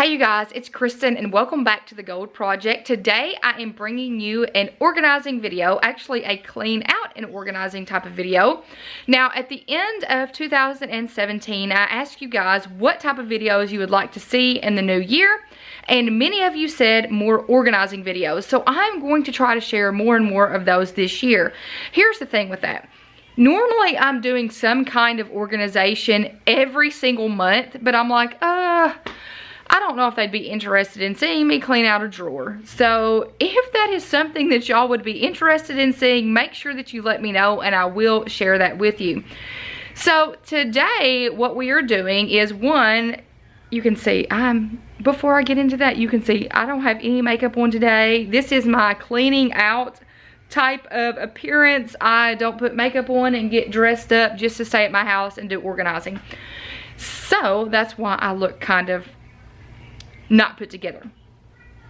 Hey you guys, it's Kristen and welcome back to the Gold Project. Today I am bringing you an organizing video, actually a clean out and organizing type of video. Now at the end of 2017, I asked you guys what type of videos you would like to see in the new year, and many of you said more organizing videos. So I'm going to try to share more and more of those this year. Here's the thing with that. Normally I'm doing some kind of organization every single month, but I'm like, I don't know if they'd be interested in seeing me clean out a drawer. So if that is something that y'all would be interested in seeing, make sure that you let me know and I will share that with you. So today what we are doing is, one, you can see before I get into that, you can see I don't have any makeup on today. This is my cleaning out type of appearance. I don't put makeup on and get dressed up just to stay at my house and do organizing. So that's why I look kind of not put together.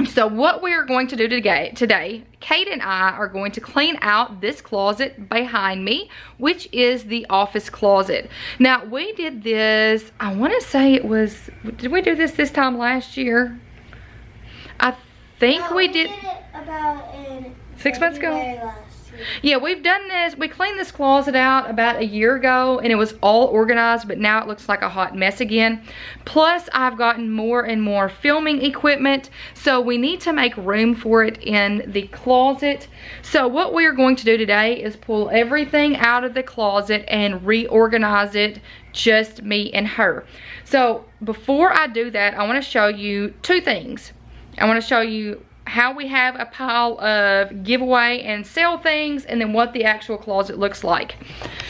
So what we are going to do today, Kate and I are going to clean out this closet behind me, which is the office closet. Now we did this, I want to say it was, did we do this time last year? I think we did it about 6 months ago. Yeah, we've done this. We cleaned this closet out about a year ago and it was all organized, but now it looks like a hot mess again. Plus, I've gotten more and more filming equipment, so we need to make room for it in the closet. So what we are going to do today is pull everything out of the closet and reorganize it, just me and her. So before I do that, I want to show you two things. I want to show you how we have a pile of giveaway and sale things, and then what the actual closet looks like.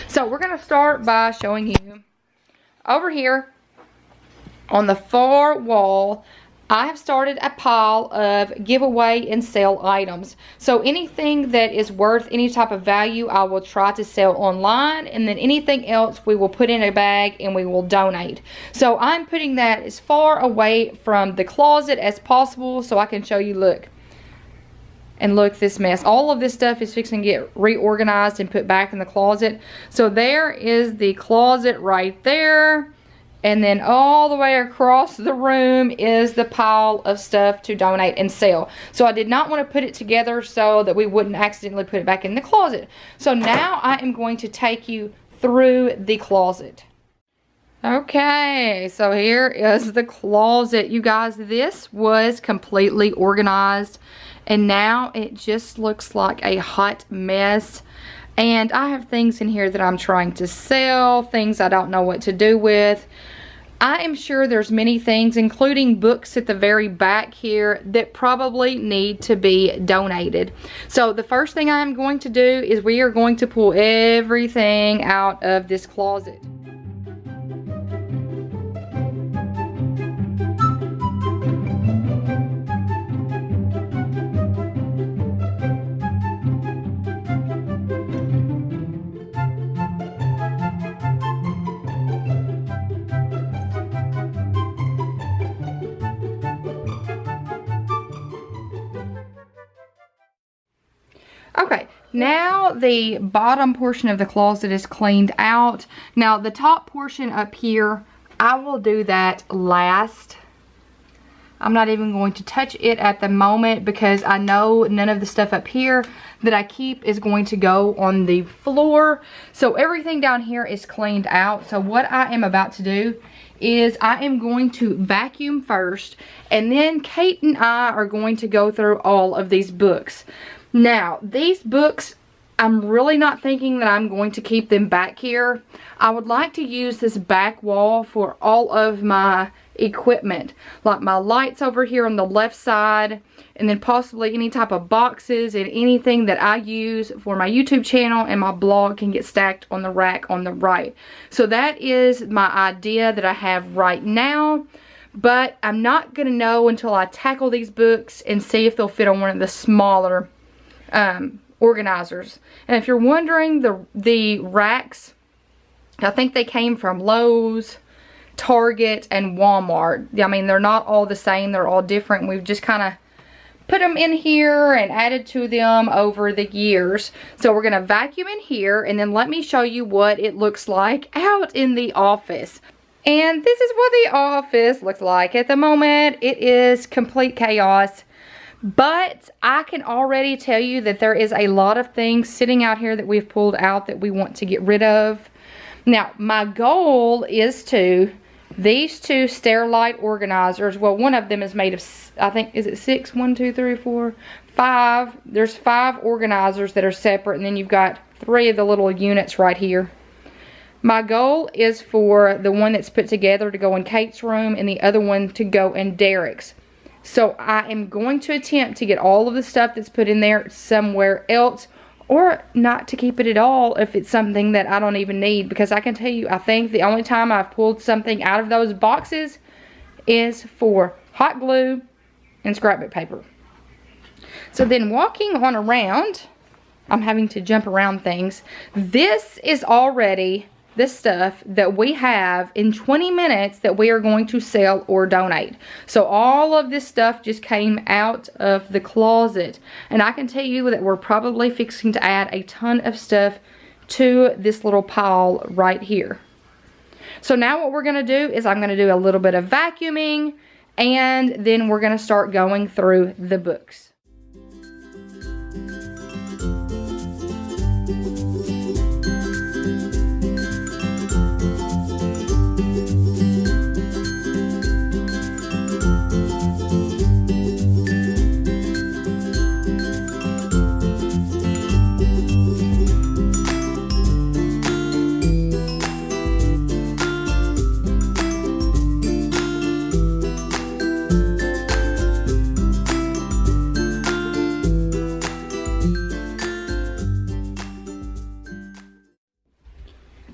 So we're going to start by showing you over here on the far wall. I have started a pile of giveaway and sale items. So anything that is worth any type of value, I will try to sell online, and then anything else we will put in a bag and we will donate. So I'm putting that as far away from the closet as possible so I can show you, look. And look, this mess. All of this stuff is fixing to get reorganized and put back in the closet. So there is the closet right there. And then all the way across the room is the pile of stuff to donate and sell. So I did not want to put it together so that we wouldn't accidentally put it back in the closet. So now I am going to take you through the closet. Okay, so here is the closet. You guys, this was completely organized and now it just looks like a hot mess. And I have things in here that I'm trying to sell, things I don't know what to do with. I am sure there's many things, including books at the very back here, that probably need to be donated. So the first thing I'm going to do is we are going to pull everything out of this closet. Okay, now the bottom portion of the closet is cleaned out. Now the top portion up here, I will do that last. I'm not even going to touch it at the moment because I know none of the stuff up here that I keep is going to go on the floor. So everything down here is cleaned out. So what I am about to do is I am going to vacuum first, and then Kate and I are going to go through all of these books. Now, these books, I'm really not thinking that I'm going to keep them back here. I would like to use this back wall for all of my equipment, like my lights over here on the left side, and then possibly any type of boxes and anything that I use for my YouTube channel and my blog can get stacked on the rack on the right. So that is my idea that I have right now. But I'm not going to know until I tackle these books and see if they'll fit on one of the smaller organizers. And if you're wondering, the racks, I think they came from Lowe's, Target, and Walmart. I mean, they're not all the same. They're all different. We've just kind of put them in here and added to them over the years. So we're going to vacuum in here, and then let me show you what it looks like out in the office. And this is what the office looks like at the moment. It is complete chaos. But I can already tell you that there is a lot of things sitting out here that we've pulled out that we want to get rid of. Now, my goal is these two Sterilite organizers, well, one of them is made of, I think, is it 6? 1, 2, 3, 4, 5. There's 5 organizers that are separate, and then you've got 3 of the little units right here. My goal is for the one that's put together to go in Kate's room and the other one to go in Derek's. So I am going to attempt to get all of the stuff that's put in there somewhere else, or not to keep it at all if it's something that I don't even need. Because I can tell you, I think the only time I've pulled something out of those boxes is for hot glue and scrapbook paper. So then walking on around, I'm having to jump around things. This is already the stuff that we have in 20 minutes that we are going to sell or donate. So all of this stuff just came out of the closet. And I can tell you that we're probably fixing to add a ton of stuff to this little pile right here. So now what we're going to do is I'm going to do a little bit of vacuuming, and then we're going to start going through the books.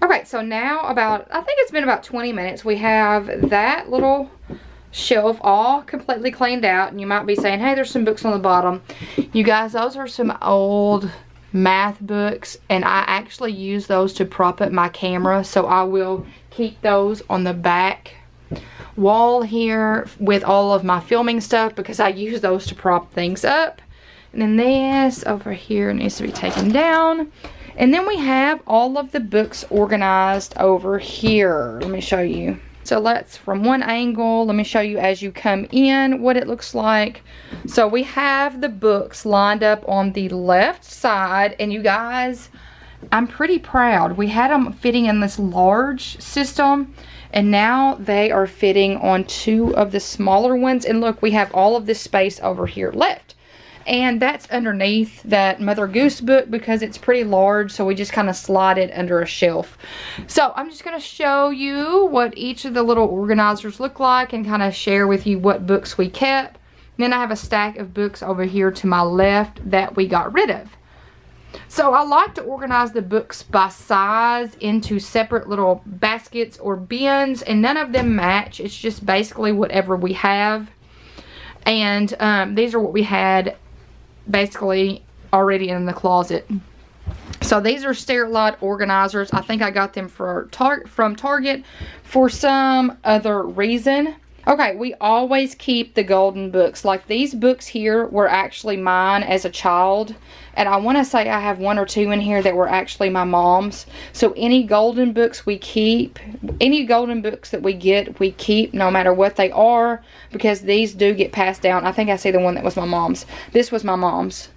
Okay, so now I think it's been about 20 minutes. We have that little shelf all completely cleaned out. And you might be saying, hey, there's some books on the bottom. You guys, those are some old math books. And I actually use those to prop up my camera. So I will keep those on the back wall here with all of my filming stuff, because I use those to prop things up. And then this over here needs to be taken down. And then we have all of the books organized over here. Let me show you. So let's, from one angle, let me show you as you come in what it looks like. So we have the books lined up on the left side. And you guys, I'm pretty proud. We had them fitting in this large system, and now they are fitting on 2 of the smaller ones. And look, we have all of this space over here left. And that's underneath that Mother Goose book because it's pretty large, so we just kind of slide it under a shelf. So I'm just going to show you what each of the little organizers look like and kind of share with you what books we kept. Then I have a stack of books over here to my left that we got rid of. So I like to organize the books by size into separate little baskets or bins, and none of them match. It's just basically whatever we have. And these are what we had basically already in the closet. So these are Sterilite organizers. I think I got them from Target for some other reason. Okay, we always keep the golden books. Like these books here were actually mine as a child. And I want to say I have 1 or 2 in here that were actually my mom's. So any golden books we keep, any golden books that we get, we keep no matter what they are. Because these do get passed down. I think I see the one that was my mom's. This was my mom's.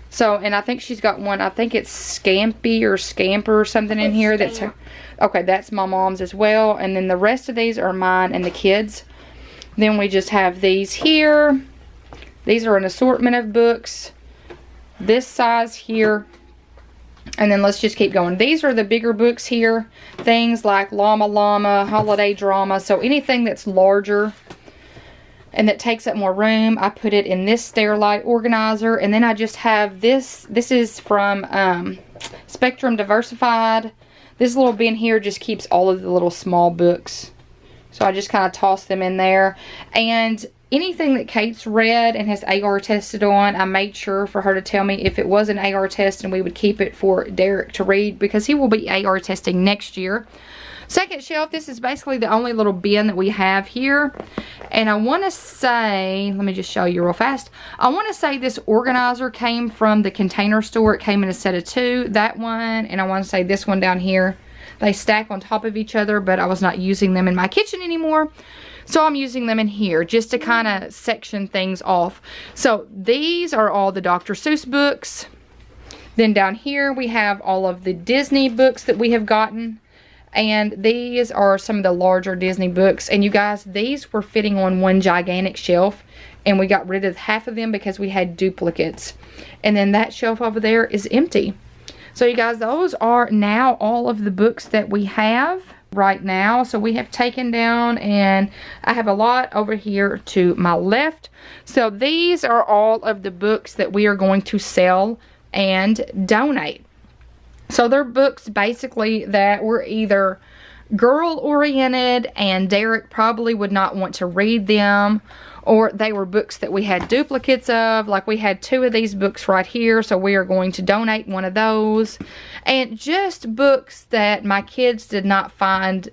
So, and I think she's got one, I think it's Scampy or Scamper or something in here. That's her. Okay, that's my mom's as well. And then the rest of these are mine and the kids. Then we just have these here. These are an assortment of books. This size here. And then let's just keep going. These are the bigger books here. Things like Llama Llama, Holiday Drama. So anything that's larger and that takes up more room, I put it in this Sterilite organizer. And then I just have this. This is from Spectrum Diversified. This little bin here just keeps all of the little small books. So I just kind of toss them in there. And anything that Kate's read and has AR tested on, I made sure for her to tell me if it was an AR test, and we would keep it for Derek to read because he will be AR testing next year. Second shelf, this is basically the only little bin that we have here. And I want to say, let me just show you real fast. I want to say this organizer came from the Container Store. It came in a set of 2. That one, and I want to say this one down here. They stack on top of each other, but I was not using them in my kitchen anymore. So I'm using them in here just to kind of section things off. So these are all the Dr. Seuss books. Then down here we have all of the Disney books that we have gotten. And these are some of the larger Disney books. And you guys, these were fitting on one gigantic shelf. And we got rid of half of them because we had duplicates. And then that shelf over there is empty. So you guys, those are now all of the books that we have right now. So we have taken down, and I have a lot over here to my left. So these are all of the books that we are going to sell and donate. So they're books basically that were either girl oriented and Derek probably would not want to read them, or they were books that we had duplicates of. Like we had 2 of these books right here, so we are going to donate one of those. And just books that my kids did not find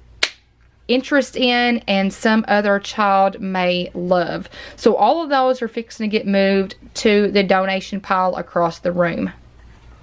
interest in and some other child may love. So all of those are fixing to get moved to the donation pile across the room.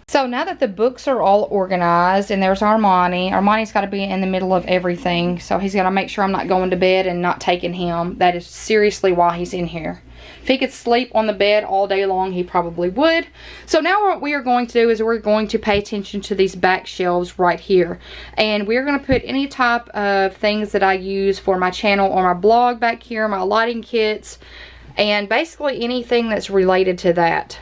So now that the books are all organized, and there's Armani. Armani's got to be in the middle of everything, so he's got to make sure I'm not going to bed and not taking him. That is seriously why he's in here. If he could sleep on the bed all day long, he probably would. So now what we are going to do is we're going to pay attention to these back shelves right here. And we're going to put any type of things that I use for my channel or my blog back here, my lighting kits, and basically anything that's related to that.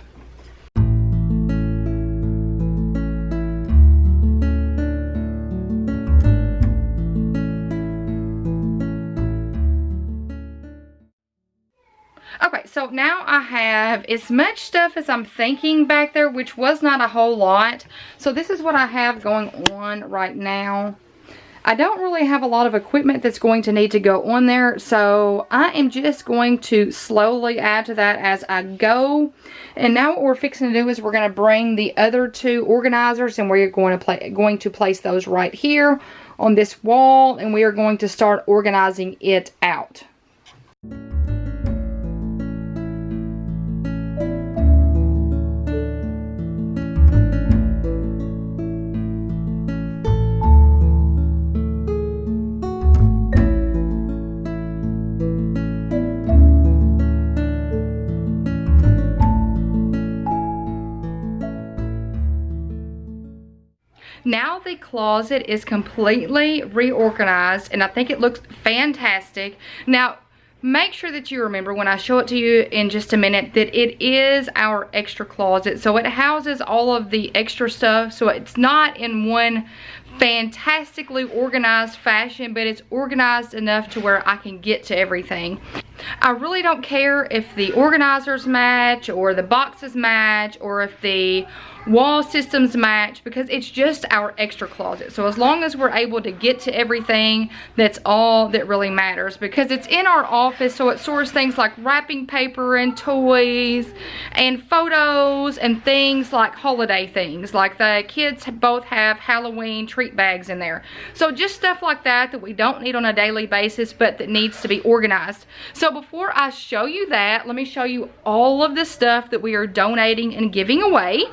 Okay, so now I have as much stuff as I'm thinking back there, which was not a whole lot. So this is what I have going on right now. I don't really have a lot of equipment that's going to need to go on there, so I am just going to slowly add to that as I go. And now what we're fixing to do is we're going to bring the other 2 organizers, and we're going to place those right here on this wall, and we are going to start organizing it out. Now the closet is completely reorganized, and I think it looks fantastic. Now, make sure that you remember when I show it to you in just a minute that it is our extra closet. So it houses all of the extra stuff. So it's not in one fantastically organized fashion, but it's organized enough to where I can get to everything. I really don't care if the organizers match or the boxes match or if the wall systems match, because it's just our extra closet. So as long as we're able to get to everything, that's all that really matters, because it's in our office, so it stores things like wrapping paper and toys and photos and things like holiday things. Like the kids both have Halloween treat bags in there. So just stuff like that that we don't need on a daily basis, but that needs to be organized. So before I show you that, let me show you all of the stuff that we are donating and giving away.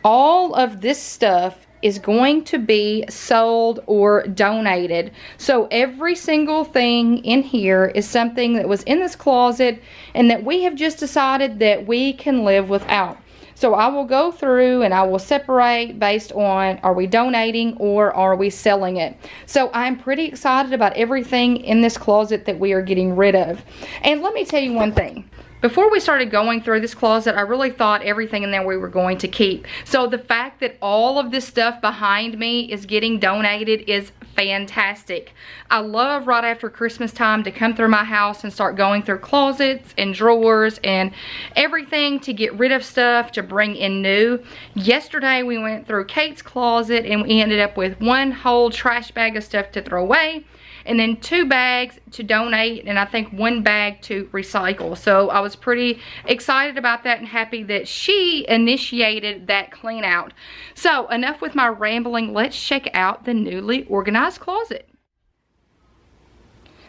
All of this stuff is going to be sold or donated. So every single thing in here is something that was in this closet and that we have just decided that we can live without. So I will go through and I will separate based on, are we donating or are we selling it? So I'm pretty excited about everything in this closet that we are getting rid of. And let me tell you one thing. Before we started going through this closet, I really thought everything in there we were going to keep. So the fact that all of this stuff behind me is getting donated is fantastic. I love right after Christmas time to come through my house and start going through closets and drawers and everything to get rid of stuff to bring in new. Yesterday we went through Kate's closet and we ended up with one whole trash bag of stuff to throw away, and then 2 bags to donate, and I think 1 bag to recycle. So I was pretty excited about that and happy that she initiated that clean out. So enough with my rambling, let's check out the newly organized closet.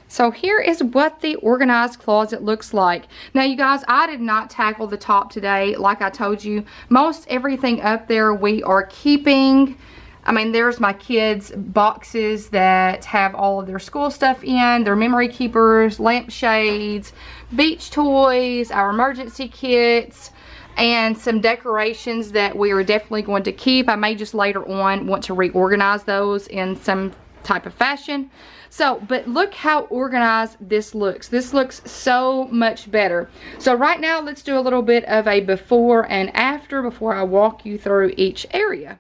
So here is what the organized closet looks like. Now you guys, I did not tackle the top today. Like I told you, most everything up there we are keeping. I mean, there's my kids' boxes that have all of their school stuff in, their memory keepers, lampshades, beach toys, our emergency kits, and some decorations that we are definitely going to keep. I may just later on want to reorganize those in some type of fashion. So, but look how organized this looks. This looks so much better. So right now, let's do a little bit of a before and after before I walk you through each area.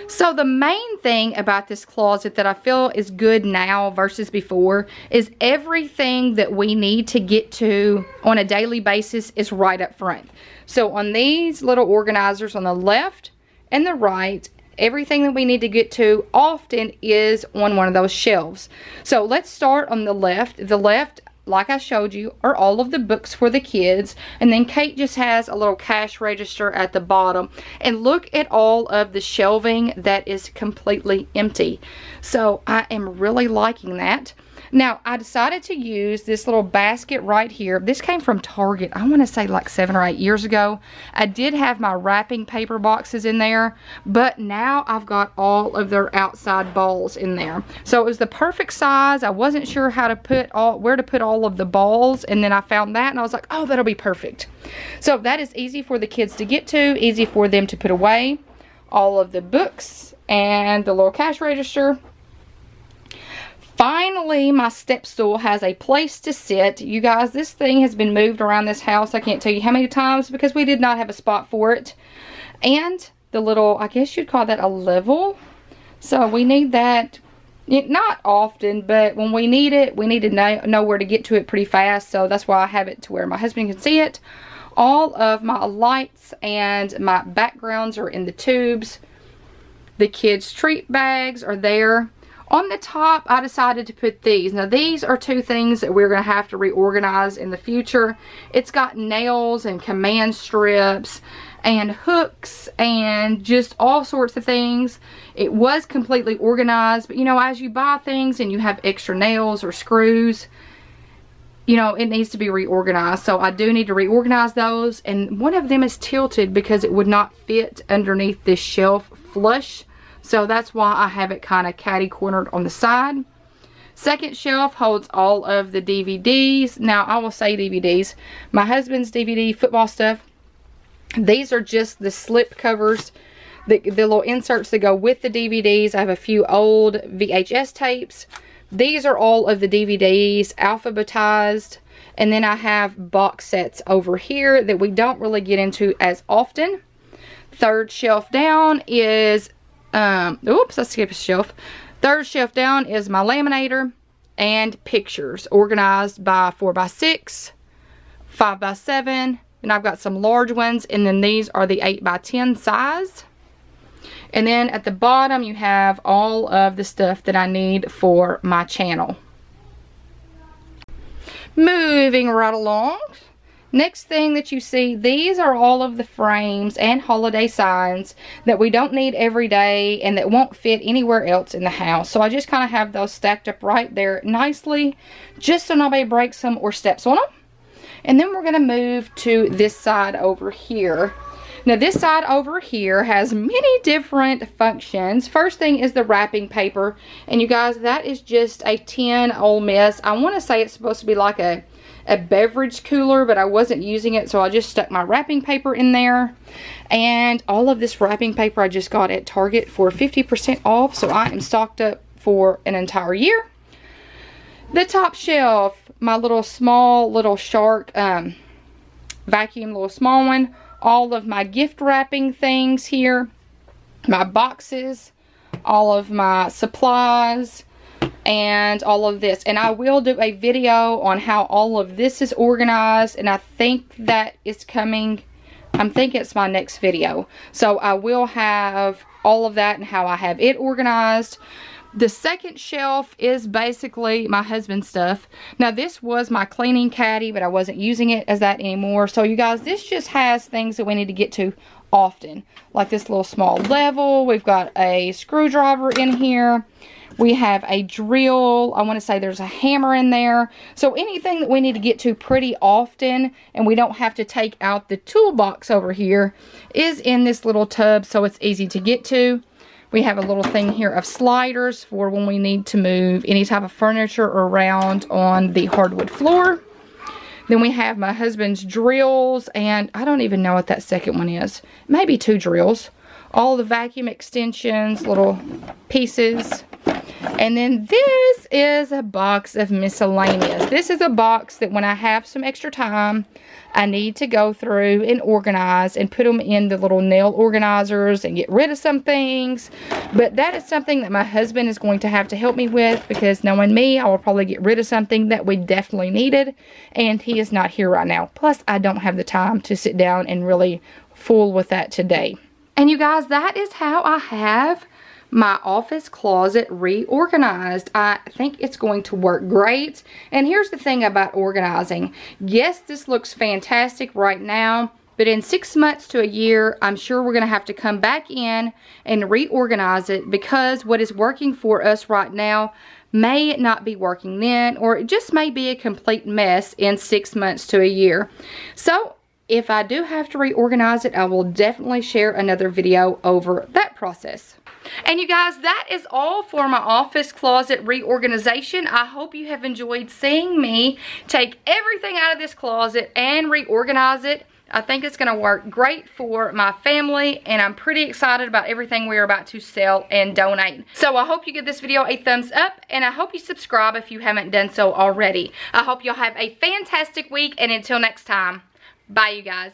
So the main thing about this closet that I feel is good now versus before is everything that we need to get to on a daily basis is right up front. So on these little organizers on the left and the right, everything that we need to get to often is on one of those shelves. So let's start on the left. The left, like I showed you, are all of the books for the kids. And then Kate just has a little cash register at the bottom. And look at all of the shelving that is completely empty. So I am really liking that. Now, I decided to use this little basket right here. This came from Target, I want to say like 7 or 8 years ago. I did have my wrapping paper boxes in there, but now I've got all of their outside balls in there. So it was the perfect size. I wasn't sure how to put where to put all of the balls, and then I found that and I was like, oh, that'll be perfect. So that is easy for the kids to get to, easy for them to put away. All of the books and the little cash register. Finally, my step stool has a place to sit. You guys, this thing has been moved around this house. I can't tell you how many times because we did not have a spot for it. And the little, I guess you'd call that a level. So we need that, not often, but when we need it, we need to know where to get to it pretty fast. So that's why I have it to where my husband can see it. All of my lights and my backgrounds are in the tubes. The kids' treat bags are there. On the top, I decided to put these. Now, these are two things that we're going to have to reorganize in the future. It's got nails and command strips and hooks and just all sorts of things. It was completely organized, but you know, as you buy things and you have extra nails or screws, you know, it needs to be reorganized. So I do need to reorganize those. And one of them is tilted because it would not fit underneath this shelf flush. So that's why I have it kind of catty-cornered on the side. Second shelf holds all of the DVDs. Now, I will say DVDs. My husband's DVD football stuff. These are just the slip covers, the little inserts that go with the DVDs. I have a few old VHS tapes. These are all of the DVDs, alphabetized. And then I have box sets over here that we don't really get into as often. Third shelf down is... oops, I skipped a shelf. Third shelf down is my laminator and pictures organized by 4x6, 5x7, and I've got some large ones, and then these are the 8x10 size. And then at the bottom you have all of the stuff that I need for my channel. Moving right along. Next thing that you see, these are all of the frames and holiday signs that we don't need every day and that won't fit anywhere else in the house. So I just kind of have those stacked up right there nicely, just so nobody breaks them or steps on them. And then we're going to move to this side over here. Now this side over here has many different functions. First thing is the wrapping paper. And you guys, that is just a tin old mess. I want to say it's supposed to be like a beverage cooler, but I wasn't using it, so I just stuck my wrapping paper in there. And all of this wrapping paper I just got at Target for 50% off, so I am stocked up for an entire year. The top shelf, my little small little shark vacuum, little small one. All of my gift wrapping things here, my boxes, all of my supplies, and all of this. And I will do a video on how all of this is organized, and I think that is coming I'm thinking it's my next video. So I will have all of that and how I have it organized. The second shelf is basically my husband's stuff. Now this was my cleaning caddy, but I wasn't using it as that anymore. So you guys, this just has things that we need to get to often. Like this little small level. We've got a screwdriver in here. We have a drill. I want to say there's a hammer in there. So anything that we need to get to pretty often and we don't have to take out the toolbox over here is in this little tub, so it's easy to get to. We have a little thing here of sliders for when we need to move any type of furniture around on the hardwood floor. Then we have my husband's drills, and I don't even know what that second one is. Maybe 2 drills. All the vacuum extensions, little pieces. And then this is a box of miscellaneous. This is a box that when I have some extra time, I need to go through and organize and put them in the little nail organizers and get rid of some things. But that is something that my husband is going to have to help me with, because knowing me, I will probably get rid of something that we definitely needed, and he is not here right now. Plus, I don't have the time to sit down and really fool with that today. And you guys, that is how I have my office closet reorganized. I think it's going to work great. And here's the thing about organizing. Yes, this looks fantastic right now, but in 6 months to a year, I'm sure we're going to have to come back in and reorganize it, because what is working for us right now may not be working then, or it just may be a complete mess in 6 months to a year. So if I do have to reorganize it, I will definitely share another video over that process. And you guys, that is all for my office closet reorganization. I hope you have enjoyed seeing me take everything out of this closet and reorganize it. I think it's going to work great for my family, and I'm pretty excited about everything we're about to sell and donate. So I hope you give this video a thumbs up, and I hope you subscribe if you haven't done so already. I hope you'll have a fantastic week, and until next time, bye you guys.